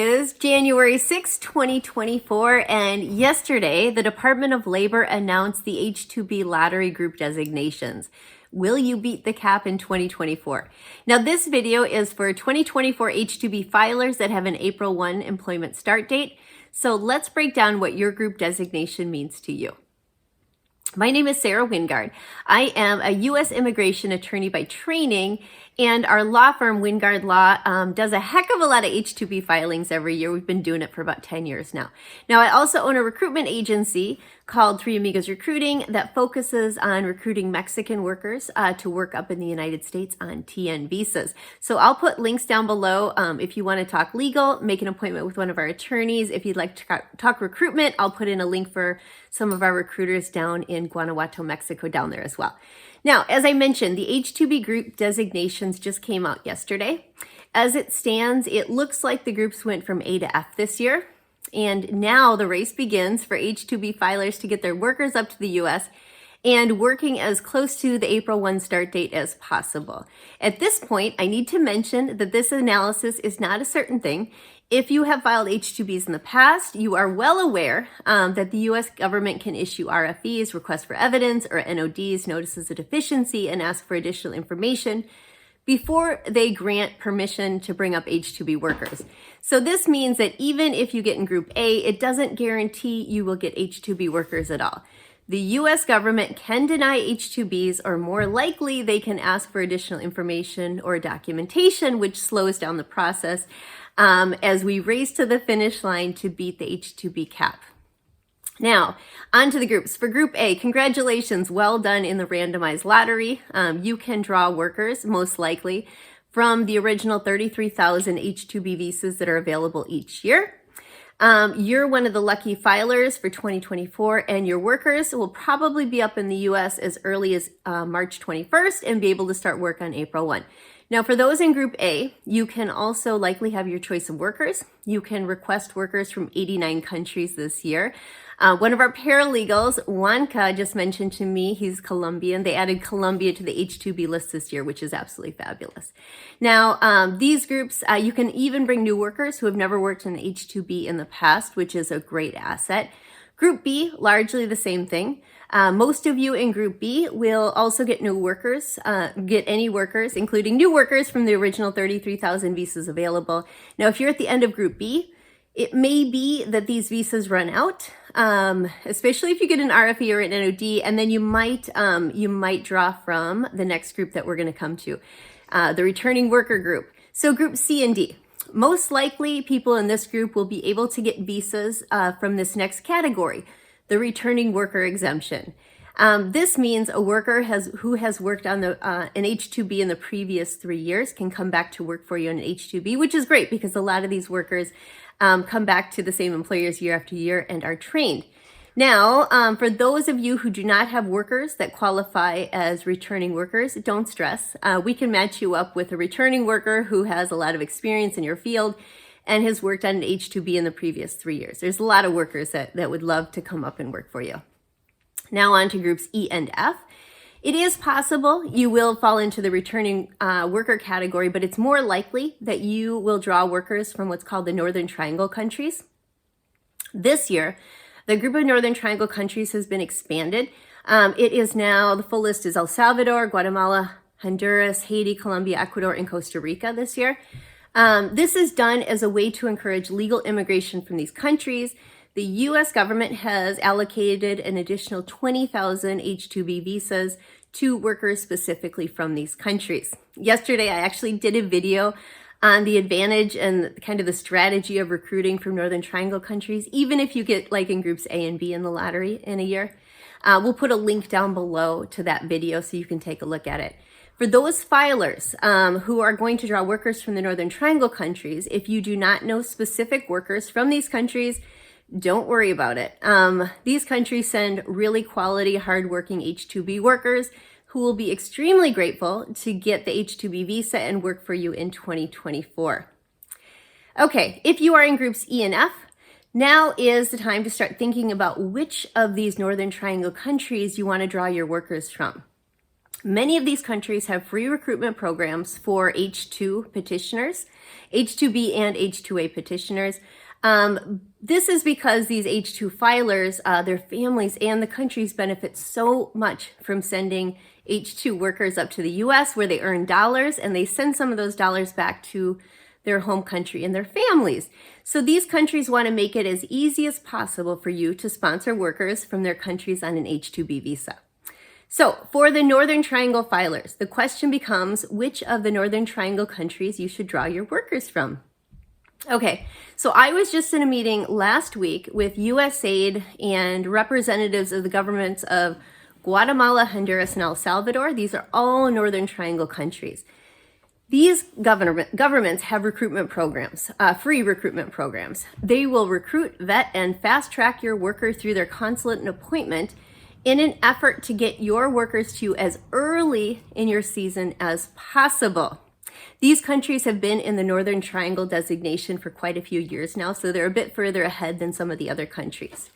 is January 6, 2024, and yesterday the Department of Labor announced the H2B lottery group designations. Will you beat the cap in 2024? Now this video is for 2024 H2B filers that have an April 1 employment start date. So let's break down what your group designation means to you. My name is Sarah Wingard. I am a U.S. immigration attorney by training, and our law firm, Wingard Law, does a heck of a lot of H2B filings every year. We've been doing it for about 10 years now. Now, I also own a recruitment agency called Three Amigos Recruiting that focuses on recruiting Mexican workers to work up in the United States on TN visas. So I'll put links down below if you want to talk legal, make an appointment with one of our attorneys. If you'd like to talk recruitment, I'll put in a link for some of our recruiters down in Guanajuato, Mexico, down there as well. Now, as I mentioned, the H2B group designations just came out yesterday. As it stands, it looks like the groups went from A to F this year. And now the race begins for H2B filers to get their workers up to the U.S. and working as close to the April 1 start date as possible. At this point, I need to mention that this analysis is not a certain thing. If you have filed H2Bs in the past, you are well aware that the U.S. government can issue RFEs, requests for evidence, or NODs, notices of deficiency, and ask for additional information before they grant permission to bring up H2B workers. So this means that even if you get in Group A, it doesn't guarantee you will get H2B workers at all. The U.S. government can deny H2Bs, or more likely, they can ask for additional information or documentation, which slows down the process as we race to the finish line to beat the H2B cap. Now, on to the groups. For Group A, congratulations, well done in the randomized lottery. You can draw workers, most likely, from the original 33,000 H2B visas that are available each year. You're one of the lucky filers for 2024, and your workers will probably be up in the U.S. as early as March 21st and be able to start work on April 1. Now, for those in Group A, you can also likely have your choice of workers. You can request workers from 89 countries this year. One of our paralegals, Juanca, just mentioned to me, he's Colombian. They added Colombia to the H2B list this year, which is absolutely fabulous. Now, these groups, you can even bring new workers who have never worked in H2B in the past, which is a great asset. Group B, largely the same thing. Most of you in Group B will also get new workers, get any workers, including new workers from the original 33,000 visas available. Now, if you're at the end of Group B, it may be that these visas run out, especially if you get an RFE or an NOD, and then you might draw from the next group that we're going to come to, the returning worker group. So Group C and D. Most likely, people in this group will be able to get visas from this next category, the returning worker exemption. This means a worker who has worked on an H2B in the previous 3 years can come back to work for you on an H2B, which is great because a lot of these workers come back to the same employers year after year and are trained. Now, for those of you who do not have workers that qualify as returning workers, don't stress. We can match you up with a returning worker who has a lot of experience in your field and has worked on an H2B in the previous 3 years. There's a lot of workers that would love to come up and work for you. Now on to Groups E and F. It is possible you will fall into the returning worker category, but it's more likely that you will draw workers from what's called the Northern Triangle countries. This year, the group of Northern Triangle countries has been expanded. It is now, the full list is El Salvador, Guatemala, Honduras, Haiti, Colombia, Ecuador, and Costa Rica this year. This is done as a way to encourage legal immigration from these countries. The U.S. government has allocated an additional 20,000 H2B visas to workers specifically from these countries. Yesterday, I actually did a video on the advantage and kind of the strategy of recruiting from Northern Triangle countries, even if you get like in Groups A and B in the lottery in a year. We'll put a link down below to that video so you can take a look at it. For those filers who are going to draw workers from the Northern Triangle countries, if you do not know specific workers from these countries, don't worry about it. These countries send really quality, hardworking H2B workers who will be extremely grateful to get the H2B visa and work for you in 2024. Okay, if you are in Groups E and F, now is the time to start thinking about which of these Northern Triangle countries you want to draw your workers from. Many of these countries have free recruitment programs for H2 petitioners, H2B and H2A petitioners. This is because these H2 filers, their families and the countries benefit so much from sending H2 workers up to the US where they earn dollars, and they send some of those dollars back to their home country and their families. So these countries want to make it as easy as possible for you to sponsor workers from their countries on an H2B visa. So for the Northern Triangle filers, the question becomes which of the Northern Triangle countries you should draw your workers from. Okay, so I was just in a meeting last week with USAID and representatives of the governments of Guatemala, Honduras, and El Salvador. These are all Northern Triangle countries. These governments have recruitment programs, free recruitment programs. They will recruit, vet, and fast track your worker through their consulate and appointment in an effort to get your workers to you as early in your season as possible. These countries have been in the Northern Triangle designation for quite a few years now, so they're a bit further ahead than some of the other countries.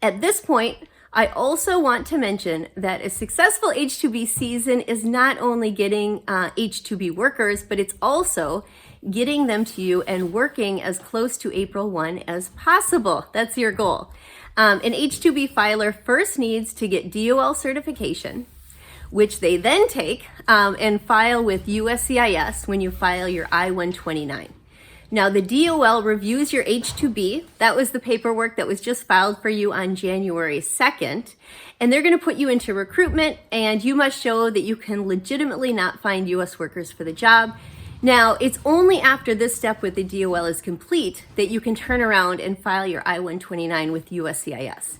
At this point, I also want to mention that a successful H2B season is not only getting H2B workers, but it's also getting them to you and working as close to April 1 as possible. That's your goal. An H2B filer first needs to get DOL certification, which they then take and file with USCIS when you file your I-129. Now, the DOL reviews your H2B. That was the paperwork that was just filed for you on January 2nd. And they're going to put you into recruitment, and you must show that you can legitimately not find U.S. workers for the job. Now, it's only after this step with the DOL is complete that you can turn around and file your I-129 with USCIS.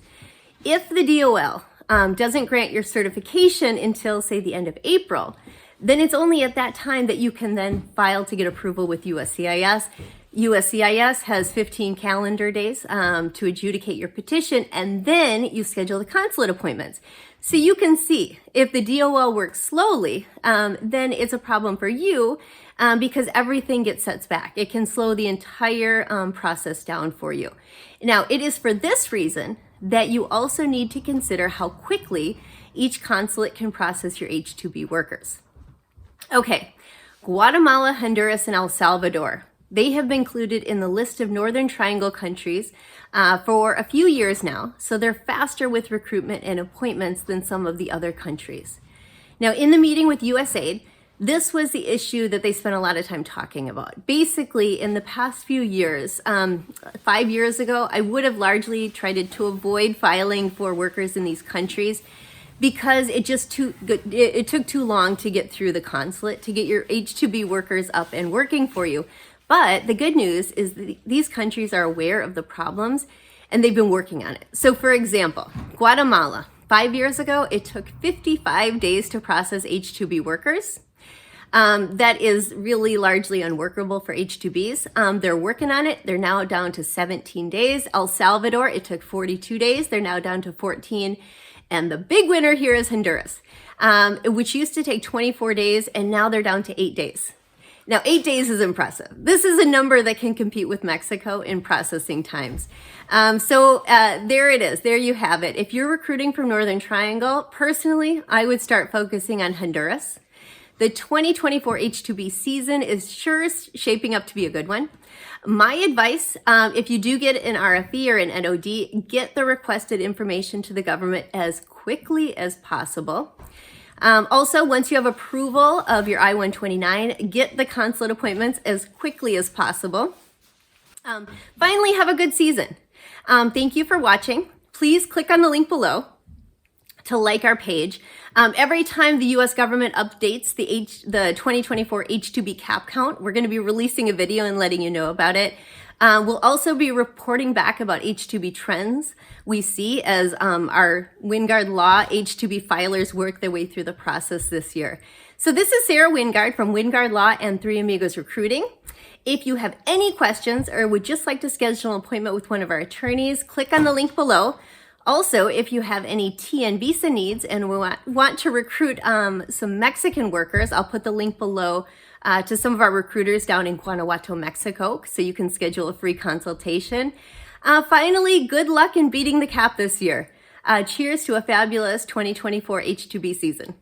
If the DOL doesn't grant your certification until, say, the end of April, then it's only at that time that you can then file to get approval with USCIS. USCIS has 15 calendar days to adjudicate your petition, and then you schedule the consulate appointments. So you can see if the DOL works slowly, then it's a problem for you because everything gets set back. It can slow the entire process down for you. Now, it is for this reason that you also need to consider how quickly each consulate can process your H2B workers. Okay, Guatemala, Honduras, and El Salvador. They have been included in the list of Northern Triangle countries for a few years now, so they're faster with recruitment and appointments than some of the other countries. Now, in the meeting with USAID, this was the issue that they spent a lot of time talking about. Basically, in the past few years, 5 years ago, I would have largely tried to avoid filing for workers in these countries because it took too long to get through the consulate to get your H2B workers up and working for you. But the good news is that these countries are aware of the problems and they've been working on it. So for example, Guatemala, 5 years ago, it took 55 days to process H2B workers. That is really largely unworkable for H2Bs. They're working on it. They're now down to 17 days. El Salvador, it took 42 days. They're now down to 14. And the big winner here is Honduras, which used to take 24 days, and now they're down to 8 days. Now, 8 days is impressive. This is a number that can compete with Mexico in processing times. There it is. There you have it. If you're recruiting from Northern Triangle, personally, I would start focusing on Honduras. The 2024 H2B season is sure shaping up to be a good one. My advice, if you do get an RFE or an NOD, get the requested information to the government as quickly as possible. Also, once you have approval of your I-129, get the consulate appointments as quickly as possible. Finally, have a good season. Thank you for watching. Please click on the link below to like our page. Every time the U.S. government updates the 2024 H2B cap count, we're going to be releasing a video and letting you know about it. We'll also be reporting back about H2B trends we see as our Wingard Law H2B filers work their way through the process this year. So this is Sarah Wingard from Wingard Law and Three Amigos Recruiting. If you have any questions or would just like to schedule an appointment with one of our attorneys, click on the link below. Also, if you have any TN visa needs and want to recruit some Mexican workers, I'll put the link below to some of our recruiters down in Guanajuato, Mexico, so you can schedule a free consultation. Finally, good luck in beating the cap this year. Cheers to a fabulous 2024 H2B season.